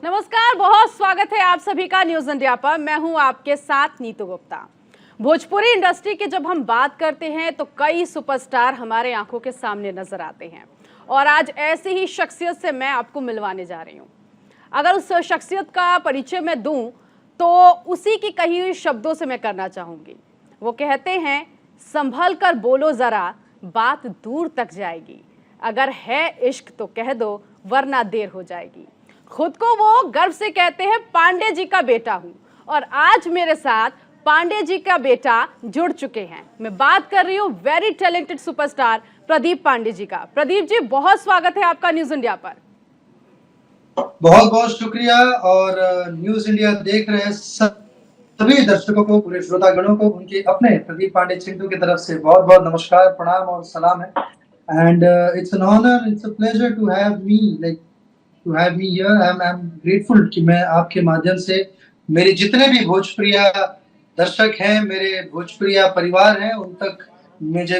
नमस्कार, बहुत स्वागत है आप सभी का न्यूज इंडिया पर। मैं हूं आपके साथ नीतू गुप्ता। भोजपुरी इंडस्ट्री की जब हम बात करते हैं तो कई सुपरस्टार हमारे आंखों के सामने नजर आते हैं और आज ऐसी ही शख्सियत से मैं आपको मिलवाने जा रही हूं। अगर उस शख्सियत का परिचय मैं दूं तो उसी की कही हुई शब्दों से मैं करना चाहूंगी। वो कहते हैं, संभल कर बोलो जरा, बात दूर तक जाएगी। अगर है इश्क तो कह दो, वरना देर हो जाएगी। खुद को वो गर्व से कहते हैं पांडे जी का बेटा हूं और आज मेरे साथ पांडे जी का बेटा जुड़ चुके हैं। मैं बात कर रही हूं very talented superstar Pradeep Pandey ji का। प्रदीप जी, बहुत स्वागत है आपका न्यूज इंडिया पर। बहुत बहुत शुक्रिया। और न्यूज इंडिया देख रहे सभी दर्शकों को, पूरे श्रोतागणों को उनके अपने प्रदीप पांडे चिंटू की तरफ से बहुत बहुत नमस्कार, प्रणाम और सलाम है। And it's an honour, it's a pleasure to have me here. I am grateful कि मैं आपके माध्यम से मेरे जितने भी भोजप्रिया दर्शक हैं, मेरे भोजप्रिया परिवार हैं, उन तक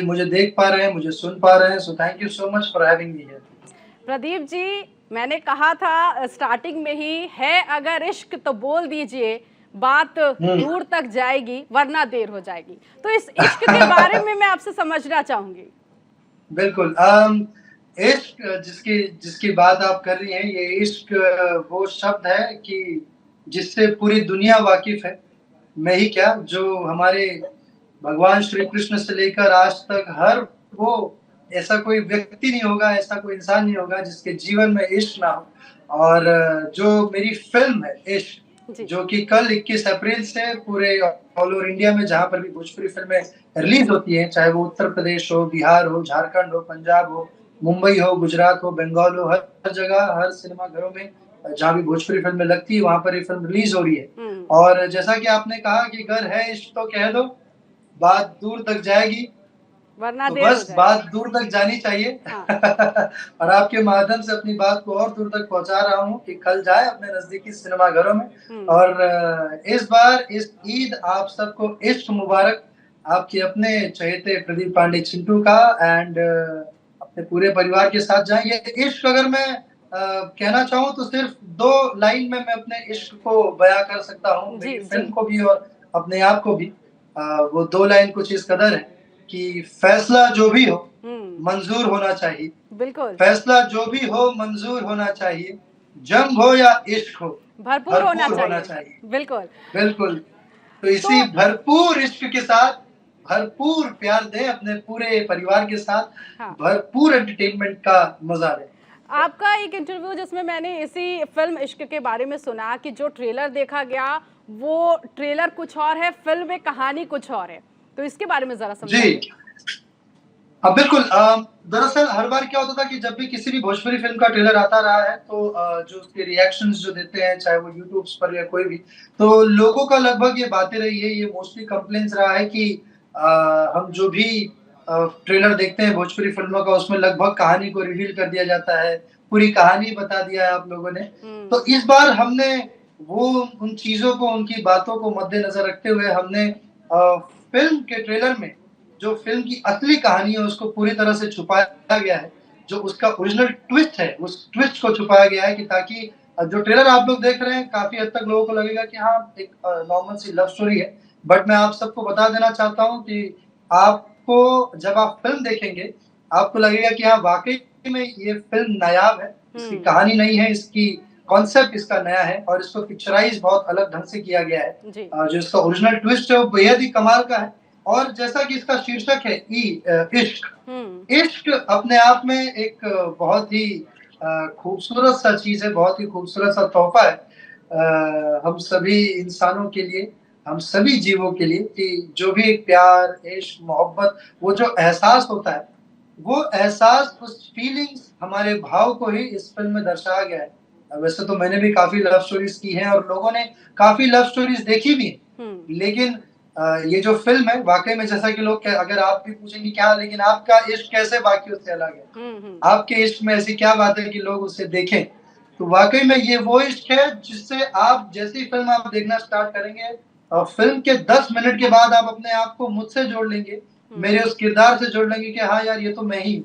मुझे देख पा रहे हैं, मुझे सुन पा रहे हैं। So thank you so much for having me here. Pradeep ji, मैंने कहा था स्टार्टिंग में ही, है अगर इश्क तो बोल दीजिए, बात दूर तक जाएगी वरना देर हो जाएगी। तो इस इश्क के बारे में मैं आपसे समझना चाहूंगी। बिल्कुल। इश्क जिसकी जिसकी बात आप कर रही हैं, ये इश्क वो शब्द है कि जिससे पूरी दुनिया वाकिफ है। मैं ही क्या, जो हमारे भगवान श्री कृष्ण से लेकर आज तक हर वो ऐसा कोई व्यक्ति नहीं होगा, ऐसा कोई इंसान नहीं होगा जिसके जीवन में इश्क ना हो। और जो मेरी फिल्म है इश्क, जो कि कल 21 अप्रैल से पूरे ऑल ओवर इंडिया में जहां पर भी भोजपुरी फिल्में रिलीज होती हैं, चाहे वो उत्तर प्रदेश हो, बिहार हो, झारखंड हो, पंजाब हो, मुंबई हो, गुजरात हो, बंगाल हो, हर जगह, हर सिनेमा घरों में जहां भी भोजपुरी फिल्में लगती है वहां पर ये फिल्म रिलीज हो रही है। और जैसा कि आपने कहा कि अगर है इश्क तो कह दो, बात दूर तक जाएगी, वरना तो देर हो बस जाएगी। बात दूर तक जानी चाहिए। और आपके माध्यम से अपनी बात को और दूर तक पहुंचा रहा हूं कि कल जाए अपने नजदीकी सिनेमा घरों में। और इस बार इस ईद आप सबको इश्क मुबारक, आपके अपने चहेते प्रदीप पांडे चिंटू का। एंड अपने पूरे परिवार के साथ जाएं। ये इश्क अगर मैं कहना चाहूँ तो सिर्फ 2 लाइन में मैं अपने इश्क को बयां कर सकता हूँ, मेरी फिल्म को भी और अपने आप को भी। वो 2 लाइन कुछ इस कदर है कि फैसला जो भी हो मंजूर होना चाहिए। बिल्कुल। फैसला जो भी हो मंजूर होना चाहिए। जंग हो या इश्क हो, भरपूर होना चाहिए। बिल्कुल बिल्कुल। तो इसी भरपूर इश्क के साथ भरपूर प्यार दें अपने पूरे परिवार के साथ। भरपूर एंटरटेनमेंट का मजा लें। आपका एक इंटरव्यू जिसमें मैंने इसी फिल्म इश्क के बारे में सुना कि जो ट्रेलर देखा गया वो ट्रेलर कुछ और है, फिल्म में कहानी कुछ और है, तो इसके बारे में जरा समझाइए। जी अब बिल्कुल। दरअसल हर बार क्या होता था कि जब भी किसी भी भोजपुरी फिल्म का ट्रेलर आता रहा है तो जो उसके रिएक्शंस जो देते हैं, चाहे वो यूट्यूब पर या कोई भी, तो लोगों का लगभग ये बातें रही है, ये मोस्टली कंप्लेंट्स रहा है कि हम जो भी ट्रेलर देखते हैं भोजपुरी फिल्मों का, उसमें लगभग कहानी को रिवील कर दिया जाता है, पूरी कहानी बता दिया है आप लोगों ने। तो इस बार हमने वो उन चीजों को, उनकी बातों को मद्देनजर रखते हुए हमने फिल्म के ट्रेलर में जो फिल्म की असली कहानी है उसको पूरी तरह से छुपाया गया है। जो उसका ओरिजिनल ट्विस्ट है, उस ट्विस्ट को छुपाया गया है कि ताकि जो ट्रेलर आप लोग देख रहे हैं काफी हद तक लोगों को लगेगा कि हाँ एक नॉर्मल सी लव स्टोरी है। बट मैं आप सबको बता देना चाहता हूँ कि आपको जब आप फिल्म देखेंगे आपको लगेगा कि हाँ वाकई में ये फिल्म नायाब है, इसकी कहानी नहीं है, इसकी कॉन्सेप्ट इसका नया है और इसको पिक्चराइज बहुत अलग ढंग से किया गया है। जो इसका ओरिजिनल ट्विस्ट है वो बेहद ही कमाल का है। और जैसा कि इसका शीर्षक है इश्क, इश्क अपने आप में एक बहुत ही खूबसूरत सा चीज है, बहुत ही खूबसूरत सा तोहफा है हम सभी इंसानों के लिए, हम सभी जीवों के लिए, कि जो भी प्यार, इश्क, मोहब्बत, वो जो एहसास होता है, वो एहसास, उस फीलिंग्स, हमारे भाव को ही इस फिल्म में दर्शाया गया है। वैसे तो मैंने भी काफी लव स्टोरीज की हैं और लोगों ने काफी लव स्टोरीज देखी भी हैं, लेकिन ये जो फिल्म है वाकई में, जैसा कि लोग अगर आप भी पूछेंगे क्या लेकिन आपका इश्क कैसे बाकियों से अलग है, आपके इश्क में ऐसी क्या बात है कि लोग उसे देखें, तो वाकई में ये वो इश्क है जिससे आप जैसी फिल्म आप देखना स्टार्ट करेंगे और फिल्म के 10 मिनट के बाद आप अपने आप को मुझसे जोड़ लेंगे, मेरे उस किरदार से जोड़ लेंगे कि हाँ यार ये तो मैं ही,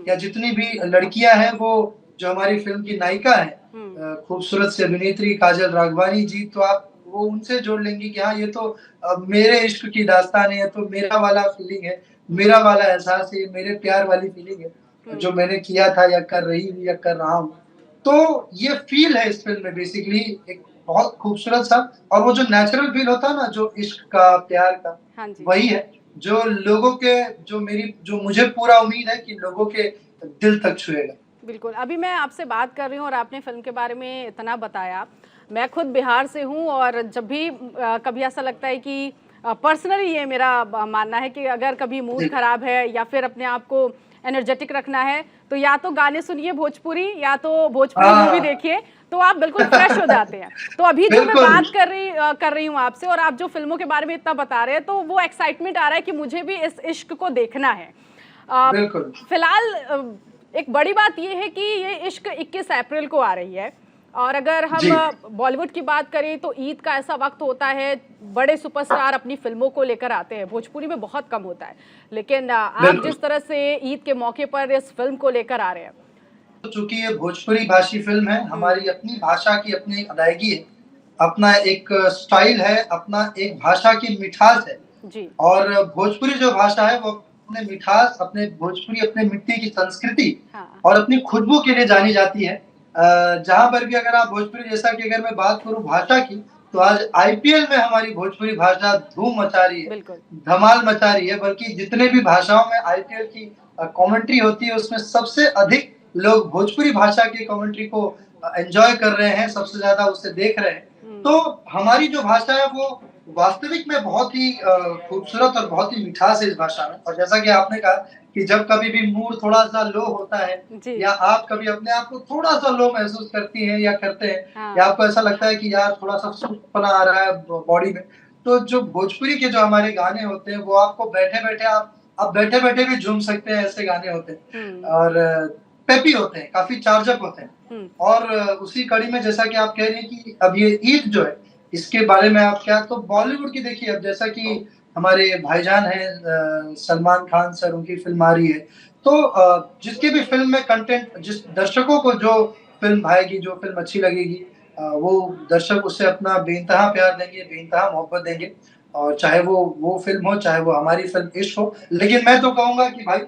या जितनी भी लड़कियां हैं वो जो हमारी फिल्म की नायिका है खूबसूरत सी अभिनेत्री काजल राघवानी जी, तो आप वो उनसे जोड़ लेंगी कि हाँ, ये तो मेरे इश्क की दास्तान है, तो मेरा वाला फीलिंग है, मेरा वाला एहसास है, मेरे प्यार वाली फीलिंग है, जो मैंने किया था या कर रही हूँ या कर रहा हूँ। तो ये फ़ील है इस फ़िल्म में बेसिकली एक बहुत खूबसूरत सा, और वो जो नेचुरल फ़ील होता है ना, जो इश्क का, प्यार का, हाँ जी। वही है, जो लोगों के जो मुझे पूरा उम्मीद है कि लोगों के दिल तक छुएगा। बिल्कुल, अभी मैं आपसे बात कर रही हूँ और आपने फ़िल्म के बारे में इतना बताया। मैं खुद बिहार से हूँ और जब भी कभी ऐसा लगता है कि पर्सनली ये मेरा मानना है कि अगर कभी मूड जी, ख़राब है या फिर अपने आप को एनर्जेटिक रखना है, तो या तो गाने सुनिए भोजपुरी या तो भोजपुरी मूवी हाँ। देखिए, तो आप बिल्कुल फ्रेश हो जाते हैं। तो अभी जो मैं बिल्कुल, बात कर रही हूँ आपसे और आप जो फ़िल्मों के बारे में इतना बता रहे हैं, तो वो एक्साइटमेंट आ रहा है कि मुझे भी इस इश्क को देखना है। अ, बिल्कुल। फिलहाल एक बड़ी बात ये है कि ये इश्क 21 अप्रैल को आ रही है और अगर हम जी, बॉलीवुड की बात करें तो ईद का ऐसा वक्त होता है, बड़े सुपरस्टार अपनी फिल्मों को लेकर आते हैं। भोजपुरी में बहुत कम होता है, लेकिन आप बिल्कुल। जिस तरह से ईद के मौके पर इस फिल्म को लेकर आ रहे हैं। चूँकि ये भोजपुरी भाषी फ़िल्म है, हमारी अपनी भाषा की अपनी एक अदायगी है, अपना एक स्टाइल है, अपना एक भाषा की मिठास है। जी। और भोजपुरी जो भाषा है वो अपने मिठास, अपने भोजपुरी, अपने मिट्टी की संस्कृति हाँ। और अपनी खुशबू के लिए जानी जाती है। जहाँ पर भी अगर आप भोजपुरी जैसा कि अगर मैं बात करूँ भाषा की, तो आज आईपीएल में हमारी भोजपुरी भाषा धूम मचा रही है, बिल्कुल। धमाल मचा रही है, बल्कि जितने भी भाषाओं में आईपीएल की कमेंट्री होती है उसमें सबसे अधिक लोग भोजपुरी भाषा की कमेंट्री को एन्जॉय कर रहे हैं, सबसे ज़्यादा उसे देख रहे हैं। हम्म। तो हमारी जो भाषा है वो वास्तविक में बहुत ही खूबसूरत और बहुत ही मिठास है इस भाषा में, और जैसा कि आपने कहा कि जब कभी भी मूड थोड़ा-सा लो होता है जी। या आप कभी अपने आप को थोड़ा-सा लो महसूस करती हैं या करते हैं हाँ। या आपको ऐसा लगता है कि यार थोड़ा-सा सुस्तपना आ रहा है बॉडी में, तो जो भोजपुरी के जो हमारे गाने होते हैं वो आपको बैठे-बैठे आप बैठे-बैठे भी झूम सकते हैं, ऐसे गाने होते हैं हम्म। और पेपी होते हैं, काफ़ी चार्ज अप होते हैं। हम्म। और उसी कड़ी में जैसा कि आप कह रही हैं कि अब ये ईद जो है, इसके बारे में आप क्या, तो बॉलीवुड की देखिए, अब जैसा कि हमारे भाईजान हैं सलमान खान सर, उनकी फ़िल्म आ रही है। तो जिसकी भी फ़िल्म में कंटेंट, जिस दर्शकों को जो फ़िल्म भाएगी, जो फ़िल्म अच्छी लगेगी, वो दर्शक उससे अपना बेइंतहा प्यार देंगे, बेइंतहा मोहब्बत देंगे, और चाहे वो फ़िल्म हो, चाहे वो हमारी फ़िल्म इश्क हो। लेकिन मैं तो कहूँगा कि भाई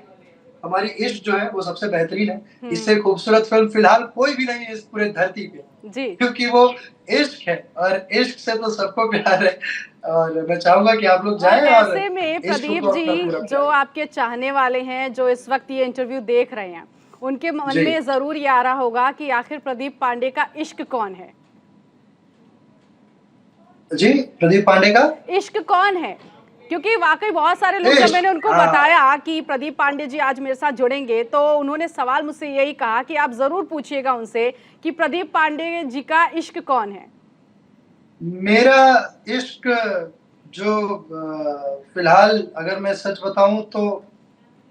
हमारी इश्क जो है वो सबसे बेहतरीन है। इससे हम्म। खूबसूरत फ़िल्म फ़िलहाल कोई भी नहीं है इस पूरे धरती पे, जी। क्योंकि वो इश्क है और इश्क से तो सबको प्यार है, और मैं चाहूँगा कि आप लोग और जाएँ और ऐसे में इश्क प्रदीप को अपना जी, पूरा जो प्यार दें। आपके चाहने वाले हैं, जो इस वक्त ये इंटरव्यू देख रहे हैं, उनके मन जी। में ज़रूर ये आ रहा होगा कि आखिर प्रदीप पांडे का इश्क कौन है? जी, प्रदीप पांडे का इश्क कौन है? क्योंकि वाक़ई बहुत सारे लोग, जब मैंने इश्क, उनको हाँ। बताया कि प्रदीप पांडे जी आज मेरे साथ जुड़ेंगे, तो उन्होंने सवाल मुझसे यही कहा कि आप ज़रूर पूछिएगा उनसे कि प्रदीप पांडे जी का इश्क कौन है? मेरा इश्क जो फ़िलहाल अगर मैं सच बताऊँ तो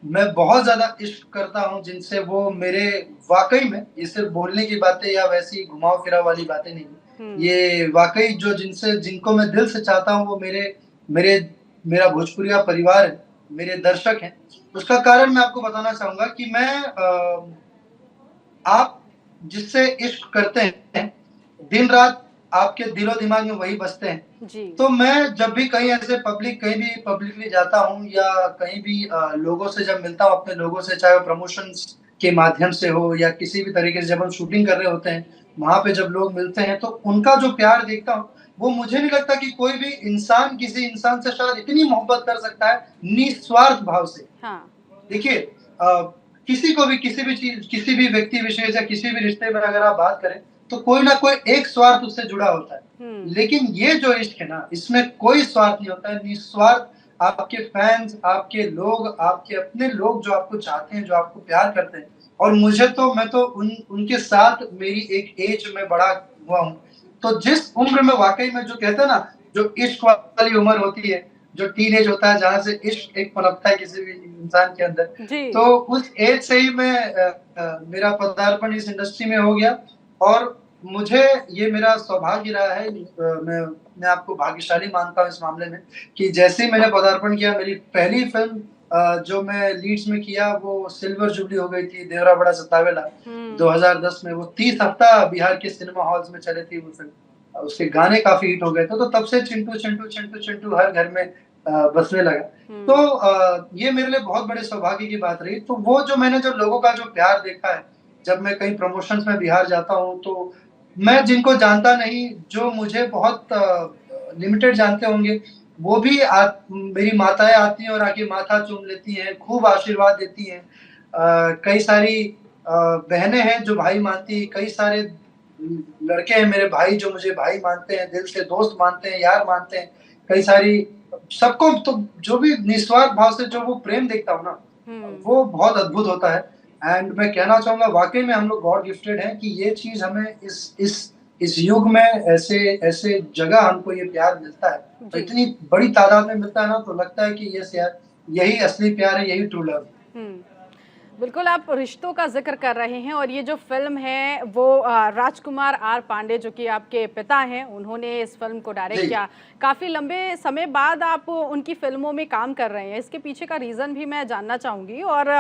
मैं बहुत ज़्यादा इश्क करता हूँ जिनसे, वो मेरे वाक़ई में, ये सिर्फ़ बोलने की बातें या वैसी घुमाव-फिराव वाली बातें नहीं हैं। हुँ। ये वाक़ई जो जिनको मैं दिल से चाहता हूँ वो मेरे मेरा भोजपुरिया परिवार है, मेरे दर्शक हैं। उसका कारण मैं आपको बताना चाहूँगा कि आप जिससे इश्क करते हैं, दिन-रात आपके दिलो-दिमाग में वही बसते हैं। जी। तो मैं जब भी कहीं ऐसे कहीं भी पब्लिकली जाता हूँ या कहीं भी लोगों से जब मिलता हूँ, अपने लोगों से, चाहे वो प्रमोशंस के माध्यम से हो या किसी भी तरीके से, जब हम शूटिंग कर रहे होते हैं, वहाँ पे जब लोग मिलते हैं तो उनका जो प्यार देखता हूँ, वो मुझे नहीं लगता कि कोई भी इंसान किसी इंसान से शायद इतनी मोहब्बत कर सकता है निस्वार्थ भाव से। हाँ। देखिए किसी को भी किसी भी चीज़, किसी भी व्यक्ति विशेष या किसी भी रिश्ते में अगर आप बात करें, तो कोई ना कोई एक स्वार्थ उससे जुड़ा होता है। हुँ। लेकिन ये जो इश्क है ना, इसमें कोई स्वार्थ नहीं होता है, निस्वार्थ आपके फैन्स, आपके लोग, आपके अपने लोग जो आपको चाहते हैं, जो आपको प्यार करते हैं, और मैं तो उनके साथ मेरी एक एज में बड़ा हुआ हूँ। तो जिस उम्र में वाक़ई में, जो कहते हैं ना, जो इश्क वाली उम्र होती है, जो टीनेज होता है, जहाँ से इश्क एक पनपता है किसी भी इंसान के अंदर, जी। तो उस एज से ही मेरा पदार्पण इस इंडस्ट्री में हो गया, और मुझे ये मेरा सौभाग्य रहा है, मैं अपने आप को भाग्यशाली मानता हूँ इस मामले में, कि जैसे ही मैंने पदार्पण किया, मेरी पहली फ़िल्म जो मैं लीड्स में किया वो सिल्वर जुबली हो गई थी, देवरा बड़ा सतावेला 2010 में। वो 30 हफ्ता बिहार के सिनेमा हॉल्स में चली थी वो फ़िल्म। उसके गाने काफ़ी हिट हो गए थे, तो तब से चिंटू, चिंटू, चिंटू, चिंटू हर घर में बजने लगा। तो ये मेरे लिए बहुत बड़े सौभाग्य की बात रही। तो वो जो मैंने जो लोगों का जो प्यार देखा है, जब मैं कहीं प्रमोशंस में बिहार जाता हूँ, तो मैं जिनको जानता नहीं, जो मुझे बहुत लिमिटेड जानते होंगे, वो भी मेरी माताएँ आती हैं और आके माथा चूम लेती हैं, खूब आशीर्वाद देती हैं। कई सारी बहनें हैं जो भाई मानती हैं, कई सारे लड़के हैं मेरे भाई जो मुझे भाई मानते हैं, दिल से दोस्त मानते हैं, यार मानते हैं। कई सारी सबको तो जो भी निस्वार्थ भाव से जो वो प्रेम देखता हूँ ना, वो बहुत अद्भुत होता है। एंड मैं कहना चाहूँगा वाक़ई में हम लोग गॉड गिफ्टेड हैं कि ये चीज़ हमें इस युग में ऐसे ऐसे जगह हमको ये प्यार मिलता है। तो जी। इतनी बड़ी तादाद में मिलता है ना, तो लगता है कि यस यार, यही असली प्यार है, यही ट्रू लव है। हुँ। बिल्कुल, आप रिश्तों का ज़िक्र कर रहे हैं और ये जो फ़िल्म है वो राजकुमार आर पांडे जो कि आपके पिता हैं, उन्होंने इस फ़िल्म को डायरेक्ट जी। किया। काफ़ी लंबे समय बाद आप उनकी फ़िल्मों में काम कर रहे हैं। इसके पीछे का रीज़न भी मैं जानना चाहूँगी और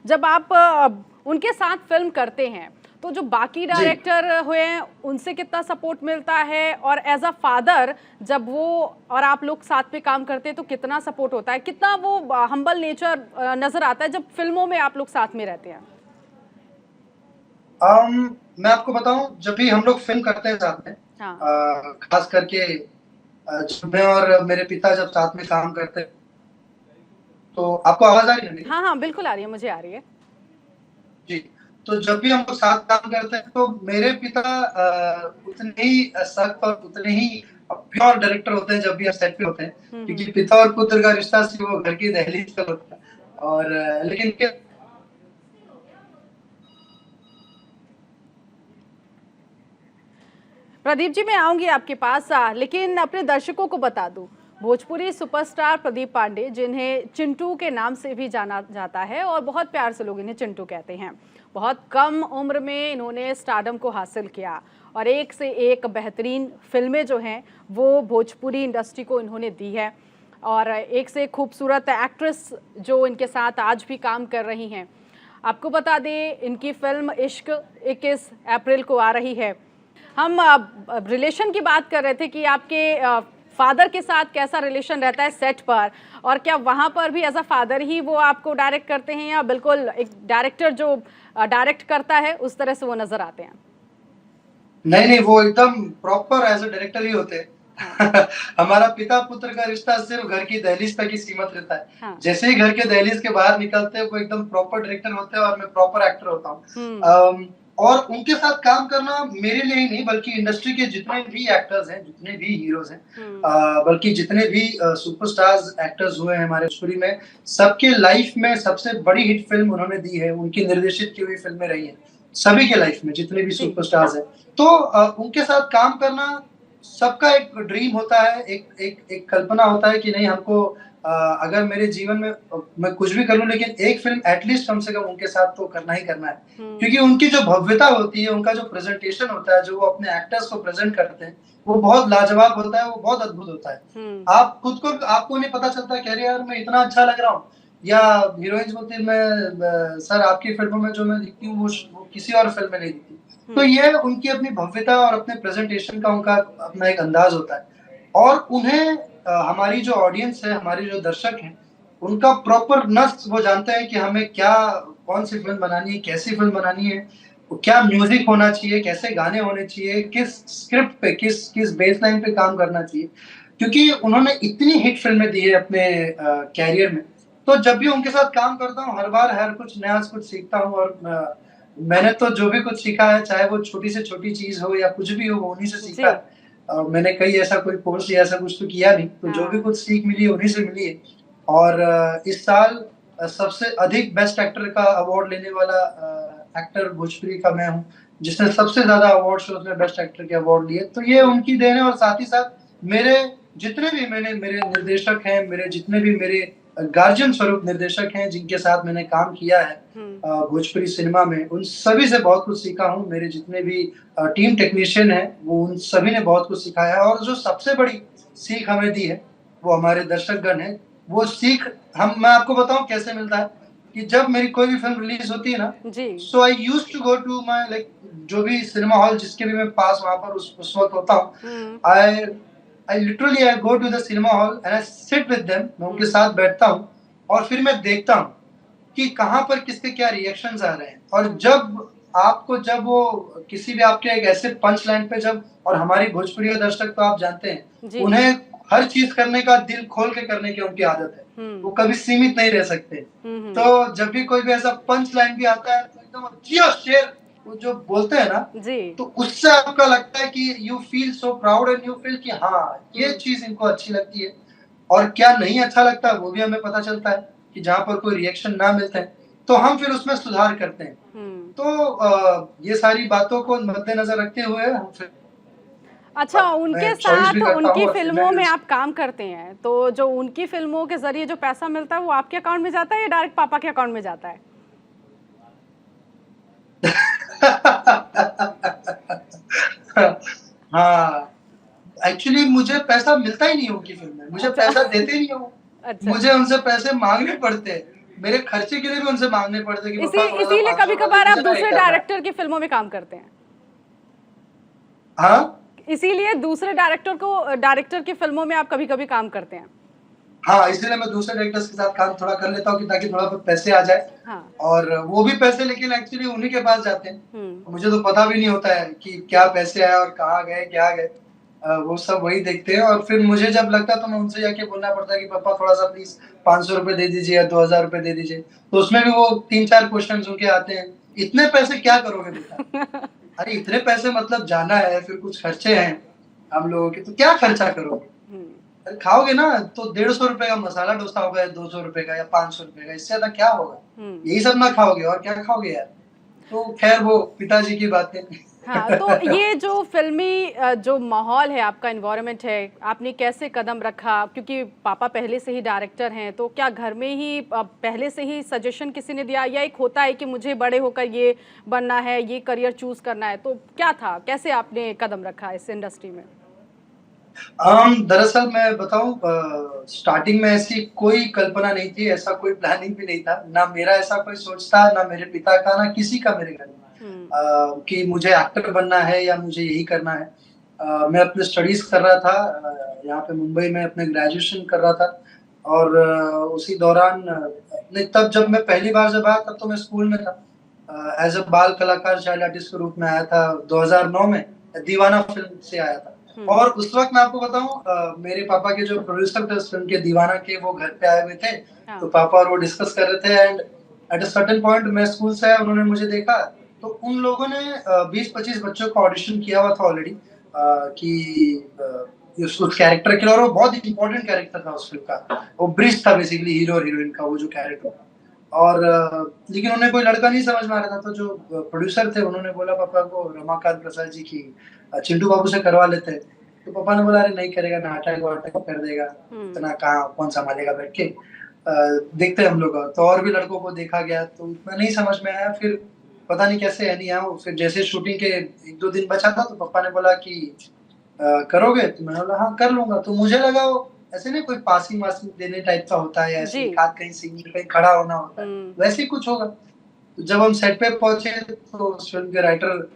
जब आप उनके साथ फ़िल्म करते हैं, तो जो बाकी जी। डायरेक्टर हुए हैं, उनसे कितना सपोर्ट मिलता है? और एज़ अ फ़ादर जब वो और आप लोग साथ में काम करते हैं, तो कितना सपोर्ट होता है? कितना वो हम्बल नेचर नज़र आता है जब फ़िल्मों में आप लोग साथ में रहते हैं? मैं आपको बताऊँ, जब भी हम लोग फ़िल्म करते हैं साथ में, हाँ। ख़ास करके जब मैं और मेरे पिता जब साथ में काम करते हैं, तो आपको आवाज़ आ रही है मेरी? हाँ, हाँ, बिल्कुल आ रही है, मुझे आ रही है। जी। तो जब भी हम लोग साथ काम करते हैं, तो मेरे पिता उतने ही सख्त और उतने ही प्योर डायरेक्टर होते हैं जब भी हम सेट पे होते हैं, हुँ, क्योंकि हुँ। पिता और पुत्र का रिश्ता सिर्फ़ वो घर की दहलीज तक होता है। और लेकिन क्या प्रदीप जी, मैं आऊँगी आपके पास लेकिन अपने दर्शकों को बता दूँ, भोजपुरी सुपरस्टार प्रदीप पांडे जिन्हें चिंटू के नाम से भी जाना जाता है और बहुत प्यार से लोग इन्हें चिंटू कहते हैं। बहुत कम उम्र में इन्होंने स्टारडम को हासिल किया और एक से एक बेहतरीन फ़िल्में जो हैं, वो भोजपुरी इंडस्ट्री को इन्होंने दी है और एक से एक खूबसूरत एक्ट्रेस जो इनके साथ आज भी काम कर रही हैं। आपको बता दें, इनकी फ़िल्म इश्क 21 अप्रैल को आ रही है। हम रिलेशन की बात कर रहे थे कि आपके फादर के साथ कैसा रिलेशन रहता है सेट पर और क्या वहाँ पर भी एज अ फादर ही वो आपको डायरेक्ट करते हैं या बिल्कुल एक डायरेक्टर जो डायरेक्ट करता है उस तरह से वो नज़र आते हैं? नहीं, नहीं, वो एकदम प्रॉपर एज़ अ डायरेक्टर ही होते हैं। हाँ, हमारा पिता-पुत्र का रिश्ता सिर्फ़ घर की दहलीज तक ही सीमित रहता है। हाँ। जैसे ही घर के दहलीज के बाहर निकलते हैं, वो एकदम प्रॉपर डायरेक्टर होते हैं और मैं प्रॉपर एक्टर होता हूँ। हुँ, और उनके साथ काम करना मेरे लिए ही नहीं, बल्कि इंडस्ट्री के जितने भी एक्टर्स हैं, जितने भी हीरोज़ हैं, हुँ, बल्कि जितने भी सुपरस्टार्स एक्टर्स हुए हैं हमारे भोजपुरी में, सबके लाइफ़ में सबसे बड़ी हिट फ़िल्म उन्होंने दी है, उनकी निर्देशित की हुई फ़िल्में रही हैं। सभी के लाइफ़ में जितने भी जी, सुपरस्टार्स हैं। तो उनके साथ काम करना सबका एक ड्रीम होता है, एक कल्पना होता है कि नहीं हमको अगर मेरे जीवन में मैं कुछ भी कर लूँ, लेकिन एक फ़िल्म एटलीस्ट कम से कम उनके साथ तो करना ही करना है। हुँ, क्योंकि उनकी जो भव्यता होती है, उनका जो प्रेज़ेंटेशन होता है, जो वो अपने एक्टर्स को प्रेज़ेंट करते हैं, वो बहुत लाजवाब होता है, वो बहुत अद्भुत होता है। हुँ, आप खुद को आपको नहीं पता चलता कि अरे यार मैं इतना अच्छा लग रहा हूँ, या हीरोइन्स बोलती है मैं सर आपकी फ़िल्मों में जो मैं दिखती हूँ वो किसी और फ़िल्म में नहीं दिखती। तो हुँ, ये उनकी अपनी भव्यता और अपने प्रेज़ेंटेशन का उनका अपना एक अंदाज़ होता है। और उन्हें हमारी जो ऑडियंस है, हमारे जो दर्शक हैं, उनका प्रॉपर नस वो जानते हैं कि हमें क्या कौन-सी फ़िल्म बनानी है, कैसी फ़िल्म बनानी है, क्या म्यूज़िक होना चाहिए, कैसे गाने होने चाहिए, किस स्क्रिप्ट पे, किस बेसलाइन पे काम करना चाहिए। क्योंकि उन्होंने इतनी हिट फ़िल्में दी है अपने करियर में, तो जब भी उनके साथ काम करता हूँ, हर बार हर कुछ नया कुछ सीखता हूँ। और मैंने तो जो भी कुछ सीखा है, चाहे वो छोटी से छोटी चीज़ हो या कुछ भी हो, वो उन्हीं से सीखा जी, है। मैंने कहीं ऐसा कोई कोर्स या ऐसा कुछ तो किया नहीं, तो जो भी हाँ, कुछ सीख मिली है, उन्हीं से मिली है। और इस साल सबसे अधिक बेस्ट एक्टर का अवार्ड लेने वाला एक्टर भोजपुरी का मैं हूँ, जिसने सबसे ज़्यादा अवार्ड शोज़ में बेस्ट एक्टर के अवार्ड लिए। तो ये हुँ, उनकी देन है और साथ ही साथ मेरे जितने भी मेरे निर्देशक हैं, मेरे जितने भी मेरे गार्जियन स्वरूप निर्देशक हैं, जिनके साथ मैंने काम किया है हुँ, भोजपुरी सिनेमा में, उन सभी से बहुत कुछ सीखा हूँ। मेरे जितने भी टीम टेक्नीशियन हैं, वो उन सभी ने बहुत कुछ सिखाया है और जो सबसे बड़ी सीख हमें दी है, वो हमारे दर्शकगण हैं, वो सीख मैं आपको बताऊं कैसे मिलता है कि जब मेरी कोई भी फिल्म रिलीज होती है ना, जी। So I used to go to my like जो भी सिनेमा हॉल जिसके भी मैं पास वहां पर उस वक्त होता हूँ, hmm. I I literally I go to the cinema hall and I sit with them, मैं उनके साथ बैठता हूँ और फिर मैं देखता हूँ कि कहाँ पर किसके क्या रिएक्शंस आ रहे हैं। और जब वो किसी भी आपके एक ऐसे पंच लाइन पे जब, और हमारी भोजपुरी दर्शक तो आप जानते हैं, जी। उन्हें हर चीज करने का दिल खोल के करने की उनकी आदत है, वो कभी सीमित नहीं रह सकते। हम्म। तो जब भी कोई भी ऐसा पंच लाइन भी आता है तो एकदम जियो शेर वो जो बोलते हैं ना, जी। तो उससे आपका लगता है कि you feel so proud and you feel कि हाँ ये हम्म। चीज इनको अच्छी लगती है। और क्या नहीं अच्छा लगता है वो भी हमें पता चलता है कि जहां पर कोई रिएक्शन ना मिलते हैं तो हम फिर उसमें सुधार करते हैं। हम्म। तो ये सारी बातों को मद्देनजर रखते हुए हम फिर अच्छा, मैं उनके चॉइस भी साथ करता हूँ उनकी और फिल्में फिल्मों भी में उस आप काम करते हैं, तो जो उनकी फिल्मों के जरिए जो पैसा मिलता है वो आपके अकाउंट में जाता है या डायरेक्ट पापा के अकाउंट में जाता है? हाँ, एक्चुअली मुझे पैसा मिलता ही नहीं है उनकी फिल्म में, मुझे अच्छा। पैसा देते ही नहीं है वो। अच्छा। मुझे उनसे पैसे मांगने पड़ते हैं, मेरे खर्चे के लिए भी उनसे मांगने पड़ते हैं कि इसी पापा थोड़ा सा इसीलिए 500 कभी रुपया दे कभार आप दीजिए ना, ये दूसरे करना है। डायरेक्टर की फिल्मों में काम करते हैं। हाँ इसीलिए दूसरे डायरेक्टर की फिल्मों में आप कभी कभी काम करते हैं। हाँ, इसीलिए मैं दूसरे डायरेक्टर्स के साथ काम थोड़ा कर लेता हूँ कि ताकि थोड़ा बहुत पैसे आ जाए। हाँ। और वो भी पैसे लेकिन एक्चुअली उन्हीं के पास जाते हैं, हम्म। मुझे तो पता भी नहीं होता है कि क्या पैसे आए और कहाँ गए क्या गए। वो सब वही देखते हैं और फिर मुझे जब लगता है तो मैं उनसे जाके बोलना पड़ता है कि पापा थोड़ा सा प्लीज 500 रुपए दे दीजिए या 2000 रुपए दे दीजिए। तो उसमें भी वो 3-4 क्वेश्चन उनके आते हैं, इतने पैसे क्या करोगे बेटा? अरे इतने पैसे मतलब जाना है फिर कुछ खर्चे हैं हम लोगों के, तो क्या खर्चा करोगे? हम्म। अरे खाओगे ना तो 150 रुपए का मसाला डोसा होगा या 200 रुपए का या 500 रुपए का, इससे ज्यादा क्या होगा? हम्म। यही सब ना खाओगे और क्या खाओगे यार? तो खैर वो पिताजी की बातें। हाँ, तो ये जो फिल्मी जो माहौल है, आपका एनवायरनमेंट है, आपने कैसे कदम रखा? क्योंकि पापा पहले से ही डायरेक्टर हैं, तो क्या घर में ही पहले से ही सजेशन किसी ने दिया, या एक होता है कि मुझे बड़े होकर ये बनना है, ये करियर चूज करना है, तो क्या था, कैसे आपने कदम रखा इस इंडस्ट्री में? दरअसल मैं बताऊं, स्टार्टिंग में ऐसी कोई कल्पना नहीं थी, ऐसा कोई प्लानिंग भी नहीं था, ना मेरा ऐसा कोई सोच था, ना मेरे पिता का, ना किसी का मेरे घर में हम्म। कि मुझे एक्टर बनना है या मुझे यही करना है। मैं अपने स्टडीज कर रहा था, यहाँ पे मुंबई में अपने ग्रेजुएशन कर रहा था। और उसी दौरान नहीं, तब जब मैं पहली बार जब आया तब तो मैं स्कूल में था, एज अ बाल कलाकार चाइल्ड आर्टिस्ट के रूप में आया था 2009 में, दीवाना फिल्म से आया था। और उस वक्त मैं आपको बताऊं, मेरे पापा के जो प्रोड्यूसर थे उस फिल्म के दीवाना के, वो घर पे आए हुए थे। हाँ। तो पापा और वो डिस्कस कर रहे थे and at a certain point मैं स्कूल से आया, उन्होंने मुझे देखा तो उन लोगों ने 20-25 बच्चों का ऑडिशन किया हुआ था ऑलरेडी कि उस कैरेक्टर के लिए, और वो बहुत इंपॉर्टेंट कैरेक्टर था उस फिल्म का, वो ब्रिज था बेसिकली हीरो और हीरोइन का वो जो कैरेक्टर था। और लेकिन उन्हें कोई लड़का नहीं समझ में आ रहा था, तो जो प्रोड्यूसर थे उन्होंने बोला पापा को रमाकांत प्रसाद जी की चिंटू बाबू से करवा लेते हैं। तो पापा ने बोला अरे नहीं करेगा, नाटक वाटक कर देगा, इतना कहाँ कौन संभालेगा बैठ के, देखते हैं हम लोग। तो और भी लड़कों को देखा गया तो उतना नहीं समझ में आया, फिर पता नहीं कैसे है नहीं आया। फिर जैसे शूटिंग के 1-2 दिन बचा था तो पापा ने बोला कि करोगे? तो मैंने बोला हाँ कर लूंगा। तो मुझे लगा वो ऐसे नहीं कोई पासिंग वासिंग देने टाइप का होता है, ऐसे जी। एक आध कहीं सीन कहीं खड़ा होना होता है, हम्म। वैसे ही कुछ होगा। तो जब हम सेट पे पहुंचे तो उस फिल्म के राइटर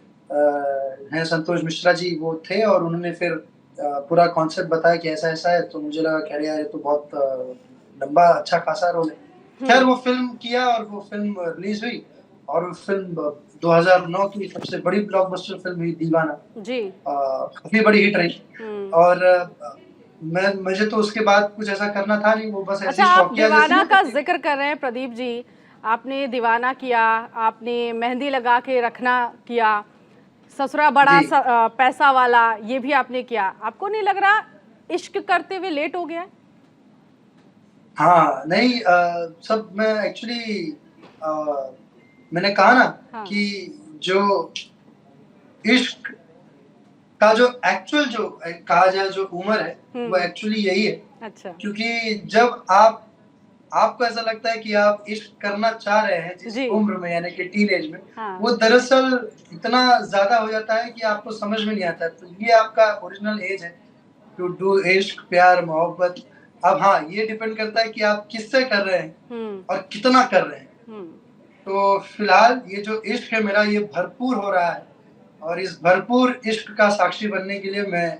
हैं संतोष मिश्रा जी, वो थे और उन्होंने फिर पूरा कॉन्सेप्ट बताया कि ऐसा ऐसा है। तो मुझे लगा कि अरे यार ये तो बहुत लंबा अच्छा खासा रोल है। खैर वो फिल्म किया और वो फिल्म रिलीज हुई, और वो फिल्म 2009 की सबसे बड़ी ब्लॉकबस्टर फिल्म हुई दीवाना, जी। काफी बड़ी हिट रही। हम्म। और मुझे तो उसके बाद कुछ ऐसा करना था नहीं, वो बस अच्छा, ऐसी आप शौकिया जैसी दीवाना ना का करती। जिक्र कर रहे हैं प्रदीप जी, आपने दीवाना किया, आपने मेहंदी लगा के रखना किया, ससुरा बड़ा जी पैसा वाला, ये भी आपने किया। आपको नहीं लग रहा इश्क करते हुए लेट हो गया? हाँ, नहीं सब मैं एक्चुअली मैंने कहा ना हाँ। कि जो इश्क का जो एक्चुअल जो कहा जाए जो उम्र है वो हम्म। एक्चुअली यही है। अच्छा। क्योंकि जब आपको ऐसा लगता है कि आप इश्क करना चाह रहे हैं जिस जी। उम्र में यानी कि टीनेज में, हाँ। वो दरअसल इतना ज्यादा हो जाता है कि आपको समझ में नहीं आता है। तो ये आपका ओरिजिनल एज है टू डू इश्क प्यार मोहब्बत, अब हाँ, ये डिपेंड करता है कि आप किससे कर रहे हैं और कितना कर रहे हैं। तो फिलहाल ये जो इश्क है मेरा, ये भरपूर हो रहा है, और इस भरपूर इश्क का साक्षी बनने के लिए मैं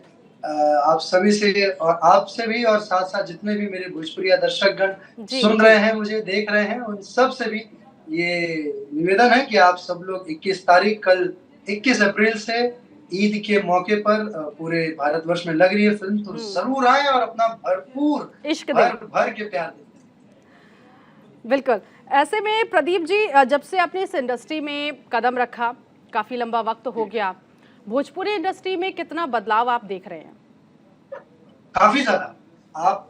आप सभी से और आपसे भी, और साथ-साथ जितने भी मेरे भोजपुरिया दर्शकगण जी, सुन जी। रहे हैं, मुझे देख रहे हैं, उन सब से भी ये निवेदन है कि आप सब लोग 21 तारीख, कल 21 अप्रैल से ईद के मौके पर पूरे भारतवर्ष में लग रही है फ़िल्म, तो ज़रूर आएँ और अपना भरपूर इश्क दें। भर के प्यार दें। बिल्कुल। ऐसे में प्रदीप जी, जब से आपने इस इंडस्ट्री में कदम रखा, काफ़ी लंबा वक्त हो गया, भोजपुरी इंडस्ट्री में कितना बदलाव आप देख रहे हैं? काफ़ी ज़्यादा। आप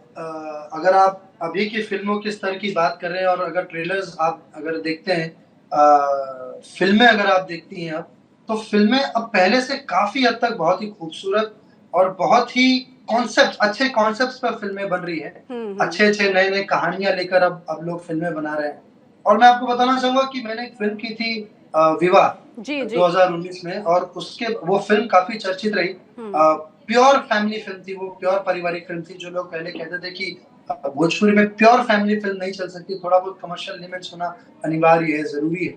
अगर आप अभी की फ़िल्मों के स्तर की बात कर रहे हैं, और अगर ट्रेलर्स आप अगर देखते हैं, फ़िल्में अगर आप देखती हैं अब, तो फ़िल्में अब पहले से काफ़ी हद तक बहुत ही खूबसूरत और बहुत ही अच्छे कॉन्सेप्ट्स पर फ़िल्में बन रही हैं। अच्छे-अच्छे नए-नए कहानियाँ लेकर अब लोग फ़िल्में बना रहे हैं। और मैं आपको बताना चाहूँगा कि मैंने एक फ़िल्म की थी विवाह जी, जी। 2019 में, और उसके वो फ़िल्म काफ़ी चर्चित रही। प्योर फैमिली फ़िल्म थी वो, प्योर पारिवारिक फ़िल्म थी। जो लोग पहले कहते थे कि भोजपुरी में प्योर फैमिली फ़िल्म नहीं चल सकती, थोड़ा बहुत कमर्शियल एलिमेंट्स होना अनिवार्य है, ज़रूरी है।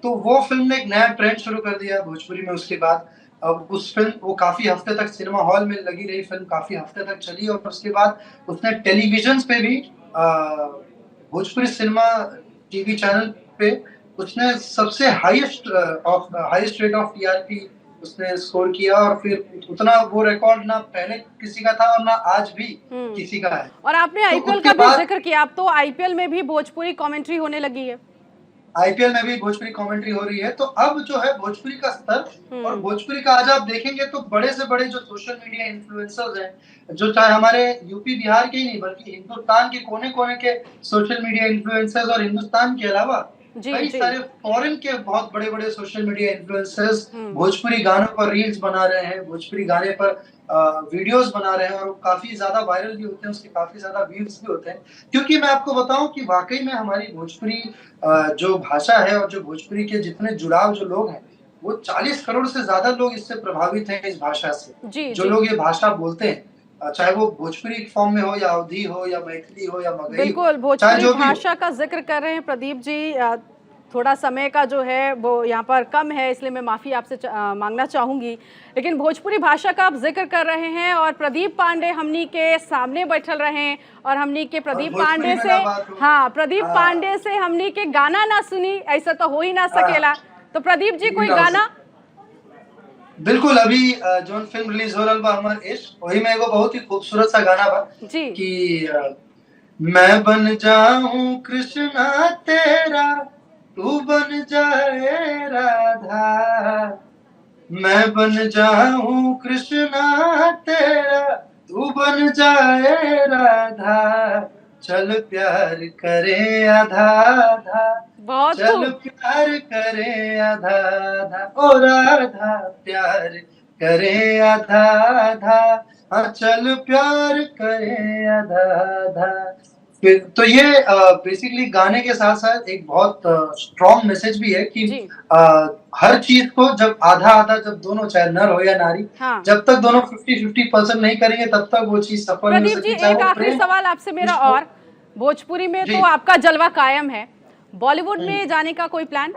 तो वो फ़िल्म ने एक नया ट्रेंड शुरू कर दिया भोजपुरी में उसके बाद। अब उस फ़िल्म वो काफ़ी हफ्ते तक सिनेमा हॉल में लगी रही, फ़िल्म काफ़ी हफ्ते तक चली, और उसके बाद उसने टेलीविज़न्स पे भी भोजपुरी सिनेमा टीवी चैनल पे उसने सबसे हाईएस्ट रेट ऑफ टीआरपी उसने स्कोर किया, और फिर उतना वो रिकॉर्ड ना पहले किसी का था और ना आज भी किसी का है। और आपने तो आईपीएल उसके का भी बाद ज़िक्र किया, अब तो आईपीएल में भी भोजपुरी कमेंट्री होने लगी है। आईपीएल में भी भोजपुरी कमेंट्री हो रही है, तो अब जो है भोजपुरी का स्तर, और भोजपुरी का आज आप देखेंगे तो बड़े से बड़े जो सोशल मीडिया इन्फ्लुएंसर्स हैं, जो चाहे हमारे यूपी बिहार के ही नहीं बल्कि हिंदुस्तान के कोने-कोने के सोशल मीडिया इन्फ्लुएंसर्स, और हिंदुस्तान के अलावा जी, कई जी। सारे फॉरेन के बहुत बड़े-बड़े सोशल मीडिया इन्फ्लुएंसर्स भोजपुरी गानों पर रील्स बना रहे हैं, भोजपुरी गाने पर वीडियोस बना रहे हैं, और काफ़ी ज़्यादा वायरल भी होते हैं, उसके काफ़ी ज़्यादा व्यूज़ भी होते हैं। क्योंकि मैं आपको बताऊँ कि वाक़ई में हमारी भोजपुरी जो भाषा है, और जो भोजपुरी के जितने जुड़ाव जो लोग हैं, वो 40 करोड़ से ज़्यादा लोग इससे प्रभावित हैं, इस भाषा से। जी, जो जी। लोग ये भाषा बोलते हैं, चाहे वो भोजपुरी फॉर्म में हो, या अवधी हो, या मैथिली हो, या मगही हो, बिल्कुल, चाहे भोजपुरी जो भी हो। भाषा का ज़िक्र कर रहे हैं प्रदीप जी। थोड़ा समय का जो है वो यहाँ पर कम है, इसलिए मैं माफ़ी आपसे माँगना चाहूँगी। लेकिन भोजपुरी भाषा का आप ज़िक्र कर रहे हैं, और प्रदीप पांडे हमनी के सामने बैठल रहे हैं, और हमनी के और प्रदीप भोजपुरी पांडे में से, ना बात हो। हाँ, प्रदीप हाँ, पांडे से हमनी के गाना ना सुनी, ऐसा तो हो ही ना सकेला। तो प्रदीप जी, कोई ना हो गाना? सकता। बिल्कुल, अभी जौन फ़िल्म रिलीज़ हो रहल बा हमर इश्क, वही में एगो बहुत ही खूबसूरत सा गाना बा जी। कि मैं बन जाऊँ कृष्णा तेरा, तू बन जाए राधा। मैं बन जाऊँ कृष्णा तेरा, तू बन जाए राधा। चल प्यार करें आधा-आधा, बहुत चल खूब। प्यार करें आधा-आधा, ओ राधा प्यार करें आधा-आधा, हाँ चल प्यार करें आधा-आधा। फिर तो ये बेसिकली गाने के साथ-साथ एक बहुत स्ट्रॉन्ग मैसेज भी है कि जी। अ, हर चीज़ को जब आधा-आधा, जब दोनों, चाहे नर हो या नारी, हाँ। जब तक दोनों 50-50% नहीं करेंगे, तब तक वो चीज़ सफल नहीं हो प्रदीप जी, सकती, चाहे एक वो आखिरी प्रेम हो, सवाल आपसे मेरा इश्क हो। और। भोजपुरी में जी। तो आपका जलवा कायम है, बॉलीवुड हुँ। में जाने का कोई प्लान?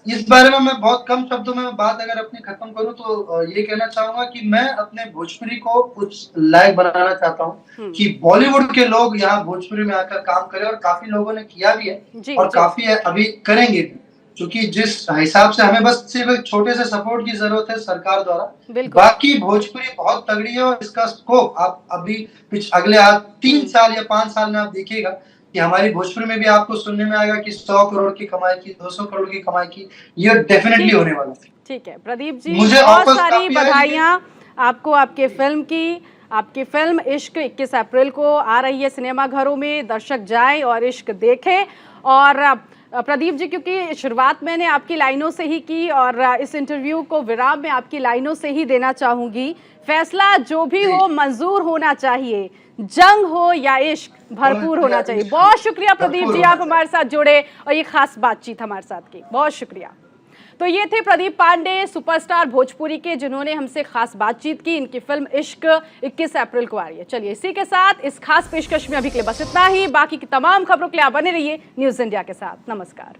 इस बारे में मैं बहुत कम शब्दों में बात अगर अपनी खत्म करूँ, तो ये कहना चाहूँगा कि मैं अपने भोजपुरी को उस लायक बनाना चाहता हूँ कि बॉलीवुड के लोग यहाँ भोजपुरी में आकर काम करें, और काफ़ी लोगों ने किया भी है, जी, और जी। काफ़ी अभी करेंगे भी। क्योंकि जिस हिसाब से हमें बस सिर्फ़ एक छोटे से सपोर्ट की ज़रूरत है सरकार द्वारा, बिल्कुल। बाकी भोजपुरी बहुत तगड़ी है, और इसका स्कोप आप अभी अगले 3 साल या 5 साल में आप देखिएगा कि हमारी भोजपुरी में भी आपको सुनने में आएगा कि 100 करोड़ की कमाई की, 200 करोड़ की कमाई की, ये डेफ़िनिटली ठीक है, होने वाला है। ठीक है। प्रदीप जी, मुझे बहुत ऑफ़र्स सारी काफ़ी आए, लेकिन बधाइयाँ आपको आपके फ़िल्म की। आपकी फ़िल्म इश्क 21 अप्रैल को आ रही है सिनेमाघरों में, दर्शक जाएँ और इश्क देखें। और प्रदीप जी, क्योंकि शुरुआत मैंने आपकी लाइनों से ही की, और इस इंटरव्यू को विराम मैं आपकी लाइनों से ही देना चाहूँगी। फैसला जो भी जी, हो मंज़ूर होना चाहिए, जंग हो या इश्क भरपूर और होना या चाहिए। इश्क हो, बहुत शुक्रिया प्रदीप भरपूर जी, होना आप चाहिए। हमारे साथ जुड़े और ये ख़ास बातचीत हमारे साथ की। बहुत शुक्रिया। तो ये थे प्रदीप पांडे, सुपरस्टार भोजपुरी के, जिन्होंने हमसे खास बातचीत की। इनकी फिल्म इश्क 21 अप्रैल को आ रही है। चलिए इसी के साथ इस खास पेशकश में अभी के लिए बस इतना ही। बाकी की तमाम खबरों के लिए आप बने रहिए न्यूज़ इंडिया के साथ। नमस्कार।